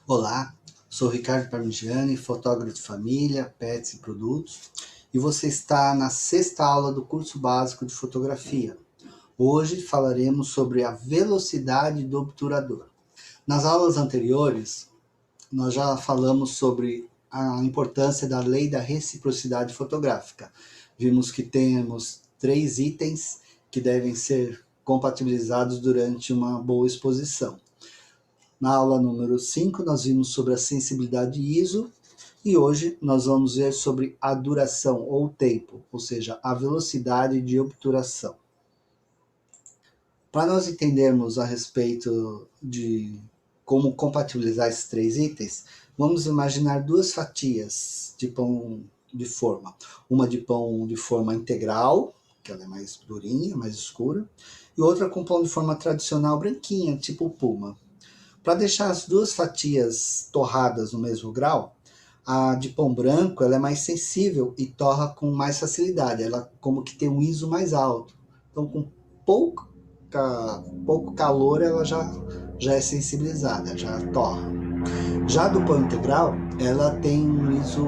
Olá, sou Ricardo Parmigiani, fotógrafo de família, pets e produtos, e você está na sexta aula do curso básico de fotografia. Hoje falaremos sobre a velocidade do obturador. Nas aulas anteriores, nós já falamos sobre a importância da lei da reciprocidade fotográfica. Vimos que temos 3 itens que devem ser compatibilizados durante uma boa exposição. Na aula número 5, nós vimos sobre a sensibilidade ISO e hoje nós vamos ver sobre a duração ou tempo, ou seja, a velocidade de obturação. Para nós entendermos a respeito de como compatibilizar esses 3 itens, vamos imaginar 2 fatias de pão de forma. Uma de pão de forma integral, que ela é mais durinha, mais escura, e outra com pão de forma tradicional branquinha, tipo puma. Para deixar as 2 fatias torradas no mesmo grau, a de pão branco ela é mais sensível e torra com mais facilidade. Ela como que tem um ISO mais alto. Então, com pouco calor, ela já é sensibilizada, já torra. Já do pão integral, ela tem um ISO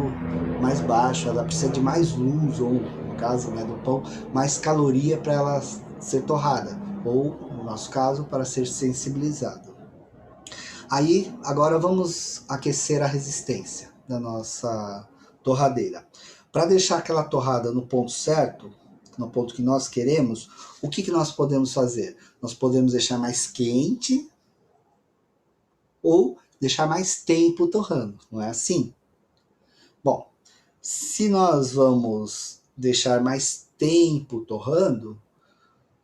mais baixo, ela precisa de mais luz, ou no caso, né, do pão, mais caloria para ela ser torrada, ou, no nosso caso, para ser sensibilizada. Aí, agora vamos aquecer a resistência da nossa torradeira. Para deixar aquela torrada no ponto certo, no ponto que nós queremos, o que nós podemos fazer? Nós podemos deixar mais quente ou deixar mais tempo torrando, não é assim? Bom, se nós vamos deixar mais tempo torrando,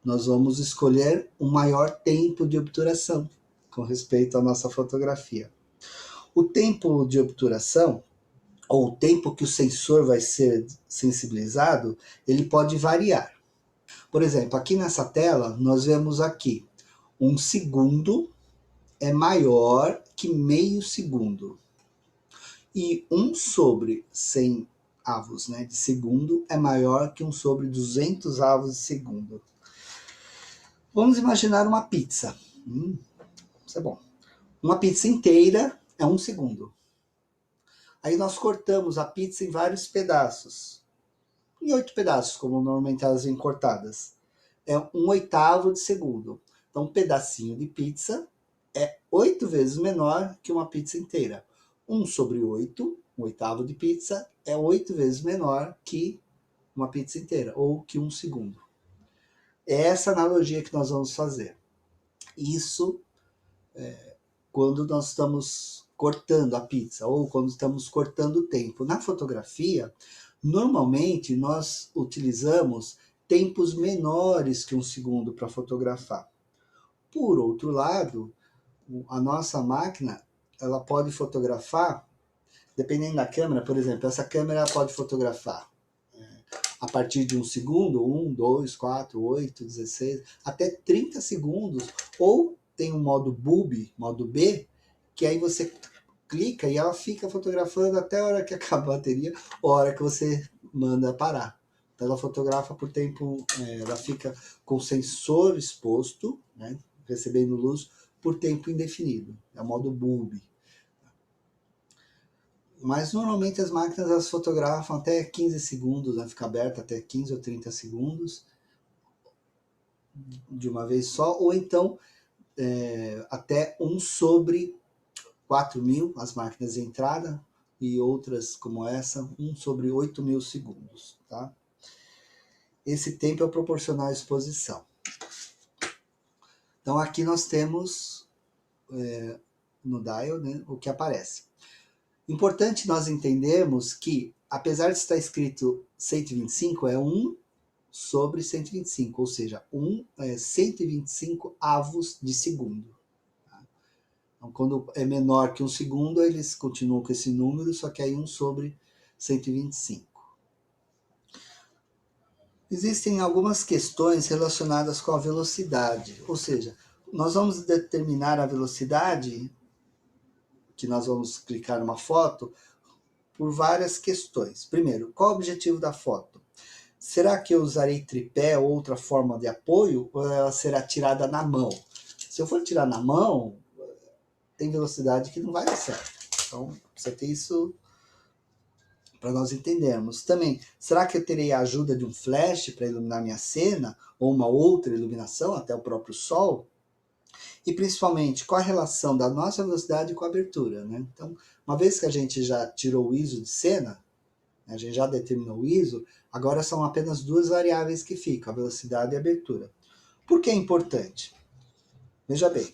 nós vamos escolher um maior tempo de obturação com respeito à nossa fotografia. O tempo de obturação, ou o tempo que o sensor vai ser sensibilizado, ele pode variar. Por exemplo, aqui nessa tela, nós vemos aqui, 1 segundo é maior que meio segundo. E 1 sobre 100 avos, né, de segundo é maior que 1 sobre 200 avos de segundo. Vamos imaginar uma pizza. Isso é bom. Uma pizza inteira é 1 segundo. Aí nós cortamos a pizza em vários pedaços. Em 8 pedaços, como normalmente elas vêm cortadas. É 1/8 de segundo. Então, um pedacinho de pizza é 8 vezes menor que uma pizza inteira. 1 sobre 8, 1/8 de pizza, é 8 vezes menor que uma pizza inteira, ou que 1 segundo. É essa analogia que nós vamos fazer. Isso quando nós estamos cortando a pizza, ou quando estamos cortando o tempo. Na fotografia, normalmente nós utilizamos tempos menores que 1 segundo para fotografar. Por outro lado, a nossa máquina ela pode fotografar, dependendo da câmera, por exemplo, essa câmera pode fotografar a partir de 1 segundo, 1, 2, 4, 8, 16, até 30 segundos, ou tem um modo bulb, modo B, que aí você clica e ela fica fotografando até a hora que acaba a bateria ou a hora que você manda parar. Então ela fotografa por tempo, ela fica com o sensor exposto, né, recebendo luz por tempo indefinido. É o modo bulb. Mas normalmente as máquinas elas fotografam até 15 segundos, né, fica aberta até 15 ou 30 segundos de uma vez só, ou então até 1 sobre 4.000, as máquinas de entrada, e outras como essa, 1 sobre 8.000 segundos. Tá? Esse tempo é proporcional à exposição. Então aqui nós temos no dial, né, o que aparece. Importante nós entendermos que, apesar de estar escrito 125, é 1 sobre 125, ou seja, 125 avos de segundo. Então, quando é menor que 1 segundo, eles continuam com esse número, só que aí 1 sobre 125. Existem algumas questões relacionadas com a velocidade, ou seja, nós vamos determinar a velocidade que nós vamos clicar numa foto por várias questões. Primeiro, qual o objetivo da foto? Será que eu usarei tripé ou outra forma de apoio, ou ela será tirada na mão? Se eu for tirar na mão, tem velocidade que não vai dar certo. Então, precisa ter isso para nós entendermos. Também, será que eu terei a ajuda de um flash para iluminar minha cena? Ou uma outra iluminação, até o próprio sol? E principalmente, qual a relação da nossa velocidade com a abertura, né? Então, uma vez que a gente já tirou o ISO de cena, a gente já determinou o ISO, agora são apenas duas variáveis que ficam, a velocidade e a abertura. Por que é importante? Veja bem,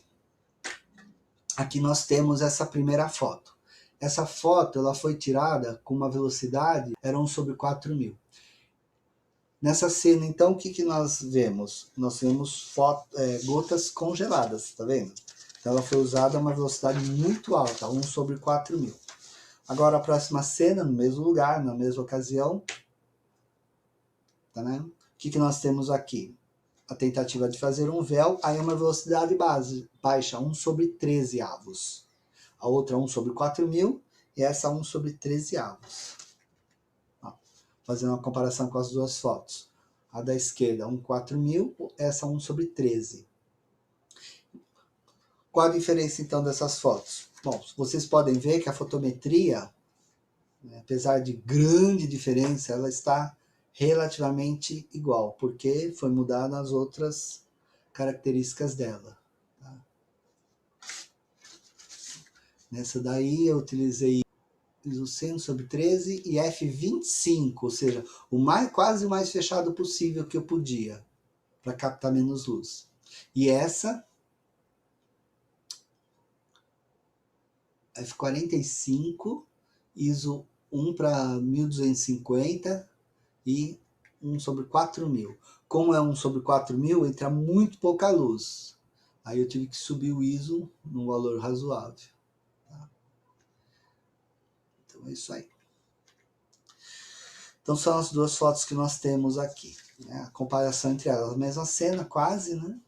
aqui nós temos essa primeira foto. Essa foto ela foi tirada com uma velocidade, era 1 sobre 4.000. Nessa cena, então, o que nós vemos? Nós vemos gotas congeladas, tá vendo? Então ela foi usada a uma velocidade muito alta, 1 sobre 4.000. Agora a próxima cena, no mesmo lugar, na mesma ocasião, tá vendo? O que nós temos aqui? A tentativa de fazer um véu, aí uma velocidade baixa, 1 sobre 13 avos. A outra 1 sobre 4.000 e essa 1 sobre 13 avos. Ó, fazendo uma comparação com as duas fotos. A da esquerda 1 4.000, essa 1 sobre 13. Qual a diferença então dessas fotos? Bom, vocês podem ver que a fotometria, apesar de grande diferença, ela está relativamente igual, porque foi mudada as outras características dela. Tá? Nessa daí eu utilizei ISO 100 sobre 13 e f25, ou seja, quase o mais fechado possível que eu podia, para captar menos luz. E essa f45, ISO 1 para 1250 e 1 sobre 4.000. Como é 1 sobre 4.000, entra muito pouca luz. Aí eu tive que subir o ISO num valor razoável. Tá? Então é isso aí. Então são as duas fotos que nós temos aqui. Né? A comparação entre elas, a mesma cena quase, né?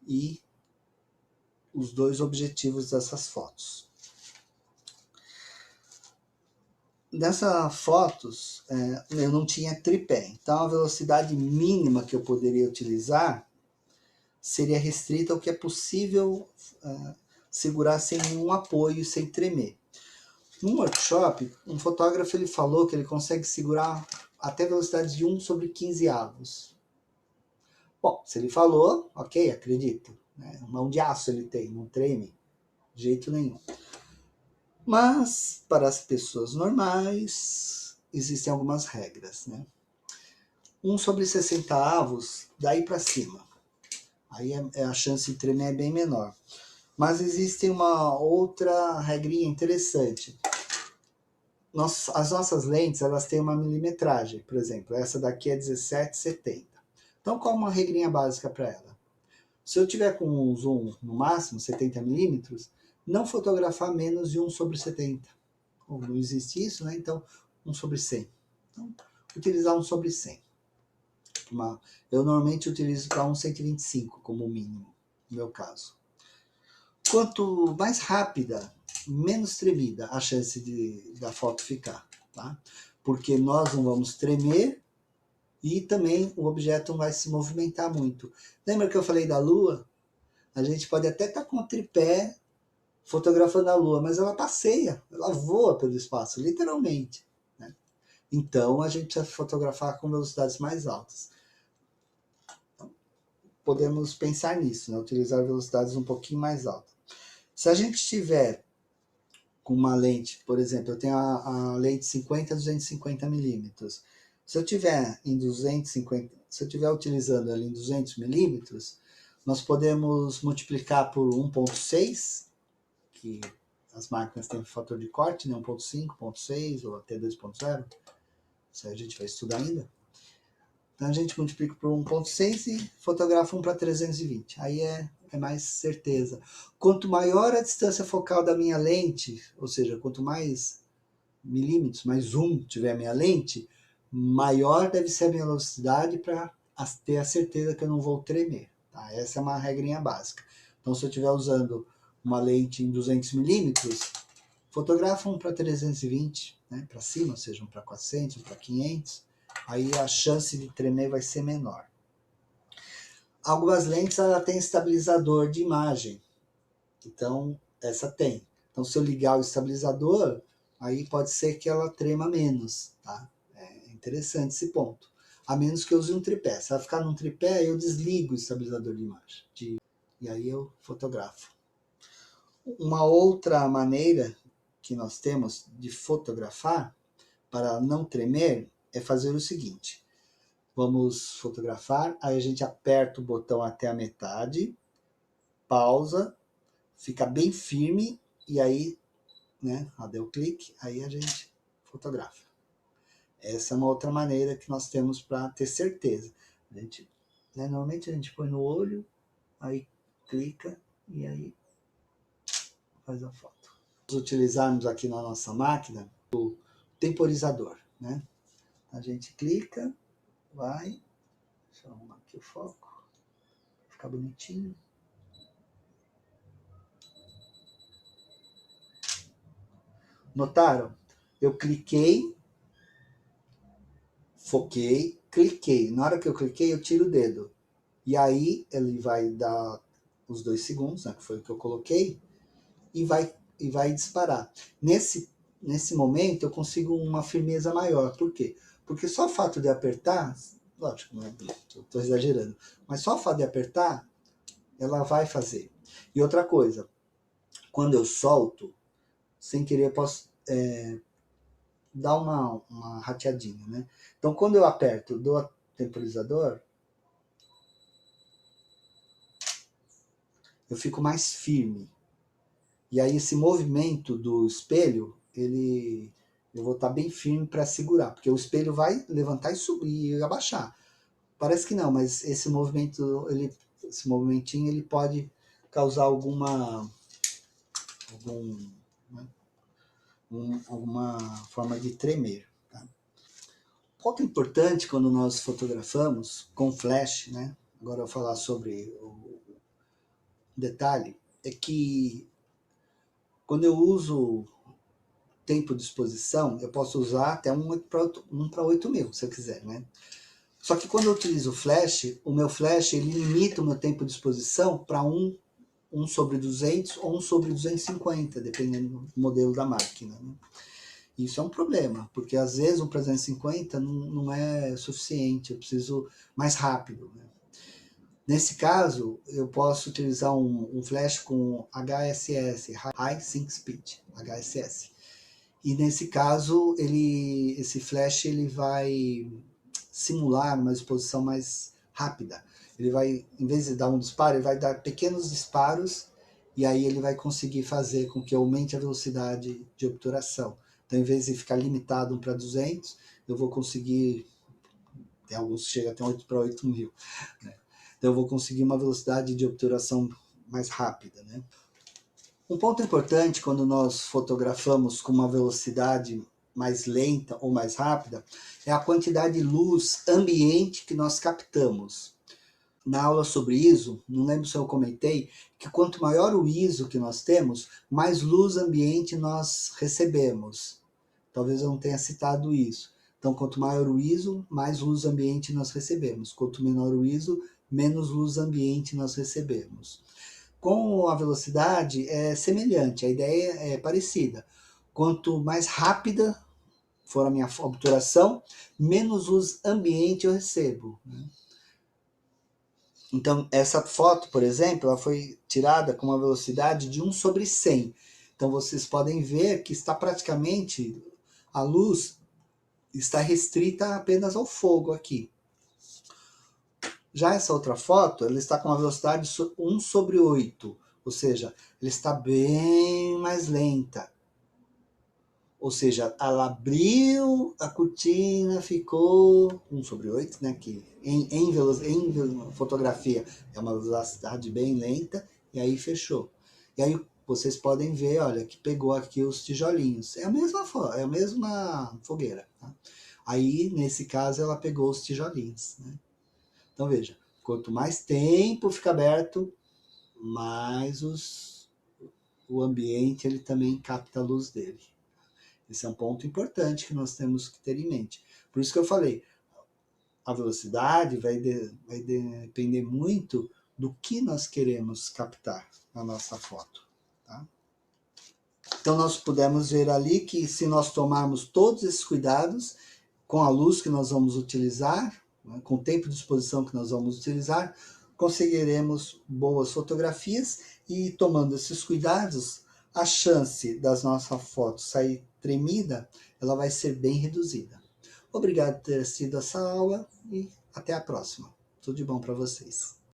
E os dois objetivos dessas fotos. Nessas fotos, eu não tinha tripé, então a velocidade mínima que eu poderia utilizar seria restrita ao que é possível segurar sem nenhum apoio e sem tremer. Num workshop, um fotógrafo ele falou que ele consegue segurar até velocidades de 1 sobre 15 avos. Bom, se ele falou, ok, acredito. Né? Mão de aço ele tem, não treme de jeito nenhum. Mas, para as pessoas normais, existem algumas regras, né? 1 sobre 60 avos, daí para cima. Aí a chance de tremer é bem menor. Mas existe uma outra regrinha interessante. As nossas lentes, elas têm uma milimetragem. Por exemplo, essa daqui é 17,70. Então, qual é uma regrinha básica para ela? Se eu tiver com um zoom no máximo, 70 milímetros, não fotografar menos de 1 sobre 70. Não existe isso, né? Então 1 sobre 100. Então, utilizar 1 sobre 100. Eu normalmente utilizo para 1,125 como mínimo, no meu caso. Quanto mais rápida, menos tremida a chance da foto ficar, tá? Porque nós não vamos tremer e também o objeto não vai se movimentar muito. Lembra que eu falei da Lua? A gente pode até estar com o tripé fotografando a Lua, mas ela passeia, ela voa pelo espaço, literalmente. Né? Então a gente precisa fotografar com velocidades mais altas. Então, podemos pensar nisso, né? Utilizar velocidades um pouquinho mais altas. Se a gente tiver com uma lente, por exemplo, eu tenho a lente 50 a 250 milímetros. Se eu tiver em 250, se eu estiver utilizando ela em 200 milímetros, nós podemos multiplicar por 1,6, que as máquinas têm fator de corte, né? 1,5, 1,6 ou até 2,0. Isso aí a gente vai estudar ainda. Então a gente multiplica por 1,6 e fotografa 1 para 320. Aí é mais certeza. Quanto maior a distância focal da minha lente, ou seja, quanto mais milímetros, mais zoom tiver a minha lente, maior deve ser a minha velocidade para ter a certeza que eu não vou tremer. Tá? Essa é uma regrinha básica. Então se eu estiver usando uma lente em 200 milímetros, fotografa 1 para 320, né, para cima, ou seja, 1 para 400, 1 para 500, aí a chance de tremer vai ser menor. Algumas lentes ela tem estabilizador de imagem, então essa tem. Então, se eu ligar o estabilizador, aí pode ser que ela trema menos, tá? É interessante esse ponto. A menos que eu use um tripé. Se ela ficar num tripé, eu desligo o estabilizador de imagem. E aí eu fotografo. Uma outra maneira que nós temos de fotografar para não tremer é fazer o seguinte. Vamos fotografar, aí a gente aperta o botão até a metade, pausa, fica bem firme e aí, né, deu clique, aí a gente fotografa. Essa é uma outra maneira que nós temos para ter certeza. A gente, né, normalmente a gente põe no olho, aí clica e aí faz a foto. Nós utilizarmos aqui na nossa máquina o temporizador, né? A gente clica, vai, deixa eu arrumar aqui o foco, ficar bonitinho. Notaram? Eu cliquei, foquei, cliquei. Na hora que eu cliquei, eu tiro o dedo. E aí ele vai dar os 2 segundos, né, que foi o que eu coloquei, e vai disparar. Nesse momento eu consigo uma firmeza maior. Por quê? Porque só o fato de apertar, lógico, né, estou exagerando, mas só o fato de apertar, ela vai fazer. E outra coisa, quando eu solto, sem querer eu posso dar uma rateadinha, né? Então quando eu aperto do temporizador, eu fico mais firme. E aí esse movimento do espelho, eu vou estar bem firme para segurar, porque o espelho vai levantar e subir e abaixar. Parece que não, mas esse movimento, esse movimentinho, ele pode causar alguma né, alguma forma de tremer. Tá? Ponto importante quando nós fotografamos com flash, né? Agora eu vou falar sobre o detalhe, é que quando eu uso tempo de exposição, eu posso usar até 1 para 8.000, se eu quiser, né? Só que quando eu utilizo o flash, o meu flash ele limita o meu tempo de exposição para 1 sobre 200 ou 1 sobre 250, dependendo do modelo da máquina. Né? Isso é um problema, porque às vezes 1 para 250 não é suficiente, eu preciso mais rápido. Né? Nesse caso, eu posso utilizar um flash com HSS, High Sync Speed, HSS. E nesse caso, esse flash ele vai simular uma exposição mais rápida. Ele vai, em vez de dar um disparo, ele vai dar pequenos disparos e aí ele vai conseguir fazer com que aumente a velocidade de obturação. Então, em vez de ficar limitado 1 para 200, eu vou conseguir, tem alguns que chegam até 8 para 8.000. Né? Então, eu vou conseguir uma velocidade de obturação mais rápida. Né? Um ponto importante quando nós fotografamos com uma velocidade mais lenta ou mais rápida é a quantidade de luz ambiente que nós captamos. Na aula sobre ISO, não lembro se eu comentei, que quanto maior o ISO que nós temos, mais luz ambiente nós recebemos. Talvez eu não tenha citado isso. Então, quanto maior o ISO, mais luz ambiente nós recebemos. Quanto menor o ISO, menos luz ambiente nós recebemos. Com a velocidade é semelhante, a ideia é parecida. Quanto mais rápida for a minha obturação, menos luz ambiente eu recebo. Né? Então, essa foto, por exemplo, ela foi tirada com uma velocidade de 1 sobre 100. Então, vocês podem ver que está praticamente, a luz está restrita apenas ao fogo aqui. Já essa outra foto, ela está com uma velocidade 1 sobre 8, ou seja, ela está bem mais lenta. Ou seja, ela abriu a cortina, ficou 1 sobre 8, né, que em fotografia é uma velocidade bem lenta, e aí fechou. E aí vocês podem ver, olha, que pegou aqui os tijolinhos. É a mesma fogueira. Tá? Aí, nesse caso, ela pegou os tijolinhos. Né? Então, veja, quanto mais tempo fica aberto, mais o ambiente ele também capta a luz dele. Esse é um ponto importante que nós temos que ter em mente. Por isso que eu falei, a velocidade vai depender muito do que nós queremos captar na nossa foto. Tá? Então nós pudemos ver ali que se nós tomarmos todos esses cuidados, com a luz que nós vamos utilizar, né, com o tempo de exposição que nós vamos utilizar, conseguiremos boas fotografias e tomando esses cuidados, a chance das nossas fotos sair tremida, ela vai ser bem reduzida. Obrigado por ter assistido essa aula e até a próxima. Tudo de bom para vocês.